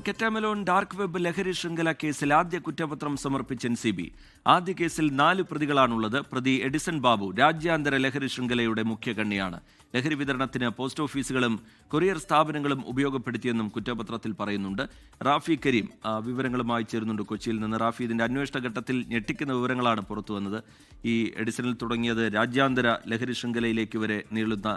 കെറ്റാമലോൺ dark web ലഹരി ശൃംഖല കേസിൽ ആദ്യ കുറ്റപത്രം സമർപ്പിച്ച NCB. ആദ്യ കേസിൽ 4 പ്രതികളാണുള്ളത്. പ്രതി എഡിസൺ ബാബു രാജ്യാന്തര ലഹരി ശൃംഖലയുടെ മുഖ്യ കണ്ണിയാണ്. ലഹരി വിതരണത്തിന് പോസ്റ്റ് ഓഫീസുകളും കൊറിയർ സ്ഥാപനങ്ങളും ഉപയോഗപ്പെടുത്തിയെന്നും കുറ്റപത്രത്തിൽ പറയുന്നുണ്ട്. റാഫി കരീം വിവരങ്ങളുമായി ചേരുന്നുണ്ട് കൊച്ചിയിൽ നിന്ന്. റാഫി, ഇതിന്റെ അന്വേഷണ ഘട്ടത്തിൽ ഞെട്ടിക്കുന്ന വിവരങ്ങളാണ് പുറത്തു വന്നത്. ഈ എഡിസണിൽ തുടങ്ങിയത് രാജ്യാന്തര ലഹരി ശൃംഖലയിലേക്ക് വരെ നീളുന്ന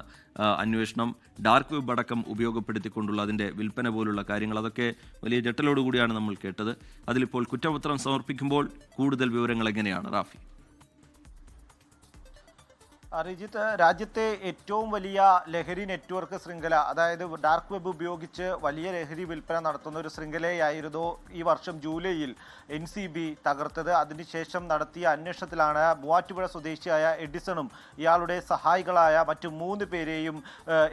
അന്വേഷണം, ഡാർക്ക് വെബ് അടക്കം ഉപയോഗപ്പെടുത്തിക്കൊണ്ടുള്ള അതിന്റെ വിൽപ്പന പോലുള്ള കാര്യങ്ങൾ, അതൊക്കെ വലിയ ജട്ടലോടുകൂടിയാണ് നമ്മൾ കേട്ടത്. അതിലിപ്പോൾ കുറ്റപത്രം സമർപ്പിക്കുമ്പോൾ കൂടുതൽ വിവരങ്ങൾ എങ്ങനെയാണ് റാഫി? റിജിത്ത്, രാജ്യത്തെ ഏറ്റവും വലിയ ലഹരി നെറ്റ്വർക്ക് ശൃംഖല, അതായത് ഡാർക്ക് വെബ് ഉപയോഗിച്ച് വലിയ ലഹരി വിൽപ്പന നടത്തുന്ന ഒരു ശൃംഖലയായിരുന്നു ഈ വർഷം ജൂലൈയിൽ NCB തകർത്തത്. അതിനുശേഷം നടത്തിയ അന്വേഷണത്തിലാണ് മൂവാറ്റുപുഴ സ്വദേശിയായ എഡിസണും ഇയാളുടെ സഹായികളായ മറ്റു 3 പേരെയും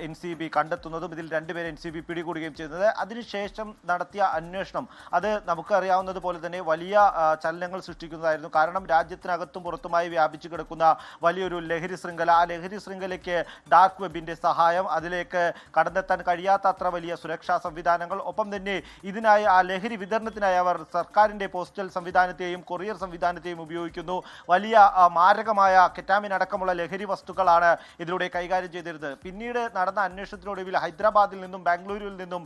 NCB കണ്ടെത്തുന്നതും ഇതിൽ 2 പേരെ NCB പിടികൂടുകയും ചെയ്യുന്നത്. അതിനുശേഷം നടത്തിയ അന്വേഷണം അത് നമുക്കറിയാവുന്നതുപോലെ തന്നെ വലിയ ചലനങ്ങൾ സൃഷ്ടിക്കുന്നതായിരുന്നു. കാരണം രാജ്യത്തിനകത്തും പുറത്തുമായി വ്യാപിച്ചു കിടക്കുന്ന വലിയൊരു ലഹരി ശൃംഖല, ആ ലഹരി ശൃംഖലയ്ക്ക് ഡാർക്ക് വെബിന്റെ സഹായം, അതിലേക്ക് കടന്നെത്താൻ കഴിയാത്തത്ര വലിയ സുരക്ഷാ സംവിധാനങ്ങൾ, ഒപ്പം തന്നെ ഇതിനായി ആ ലഹരി വിതരണത്തിനായി അവർ സർക്കാരിന്റെ പോസ്റ്റൽ സംവിധാനത്തെയും കൊറിയർ സംവിധാനത്തെയും ഉപയോഗിക്കുന്നു. വലിയ മാരകമായ കെറ്റാമിൻ അടക്കമുള്ള ലഹരി വസ്തുക്കളാണ് ഇതിലൂടെ കൈകാര്യം ചെയ്തിരുന്നത്. പിന്നീട് നടന്ന അന്വേഷണത്തിനൊടുവിൽ ഹൈദരാബാദിൽ നിന്നും ബാംഗ്ലൂരിൽ നിന്നും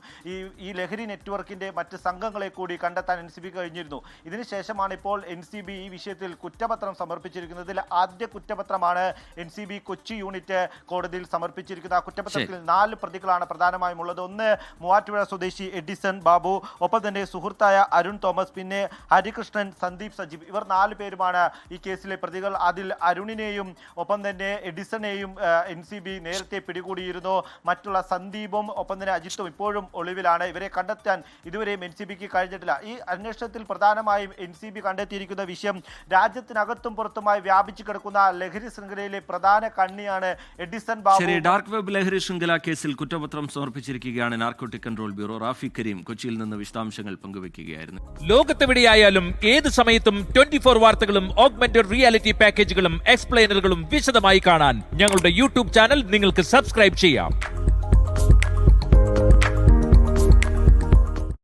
ഈ ലഹരി നെറ്റ്വർക്കിന്റെ മറ്റ് സംഘങ്ങളെ കൂടി കണ്ടെത്താൻ NCB കഴിഞ്ഞിരുന്നു. ഇതിനുശേഷമാണ് ഇപ്പോൾ NCB ഈ വിഷയത്തിൽ കുറ്റപത്രം സമർപ്പിച്ചിരിക്കുന്നതിൽ ആദ്യ കുറ്റപത്രമാണ് NCB കൊച്ചി യൂണിറ്റ് കോടതിയിൽ സമർപ്പിച്ചിരിക്കുന്ന. ആ കുറ്റപത്രത്തിൽ 4 പ്രതികളാണ് പ്രധാനമായും ഉള്ളത്. ഒന്ന് മൂവാറ്റുപുഴ സ്വദേശി എഡിസൺ ബാബു, ഒപ്പം തന്നെ സുഹൃത്തായ അരുൺ തോമസ്, പിന്നെ ഹരികൃഷ്ണൻ, സന്ദീപ് സജീവ്, ഇവർ 4 പേരുമാണ് ഈ കേസിലെ പ്രതികൾ. അതിൽ അരുണിനെയും ഒപ്പം തന്നെ എഡിസണെയും NCB നേരത്തെ പിടികൂടിയിരുന്നു. മറ്റുള്ള സന്ദീപും ഒപ്പം തന്നെ അജിത്തും ഇപ്പോഴും ഒളിവിലാണ്. ഇവരെ കണ്ടെത്താൻ ഇതുവരെയും NCBക്ക് കഴിഞ്ഞിട്ടില്ല. ഈ അന്വേഷണത്തിൽ പ്രധാനമായും NCB കണ്ടെത്തിയിരിക്കുന്ന വിഷയം രാജ്യത്തിനകത്തും പുറത്തുമായി വ്യാപിച്ചു കിടക്കുന്ന ലഹരി ശൃംഖലയിലെ പ്രധാന കണ്ണിയാണ് എഡിസൺ ബാബു. ഡാർക്ക് വെബ് ലഹരി ശൃംഖല കേസിൽ കുറ്റപത്രം സമർപ്പിച്ചിരിക്കുകയാണ് narcotic control bureau. Rafi Kareem കൊച്ചിയിൽ നിന്ന് വിശദാംശങ്ങൾ പങ്കുവയ്ക്കുകയായിരുന്നു. ലോകത്തെവിടെയായാലും ഏത് സമയത്തും 24 വാർത്തകളും ഓഗ്മെന്റഡ് റിയാലിറ്റി പാക്കേജുകളും എക്സ്പ്ലെയിനറുകളും വിശദമായി കാണാൻ ഞങ്ങളുടെ YouTube ചാനൽ നിങ്ങൾക്ക് സബ്സ്ക്രൈബ് ചെയ്യാം.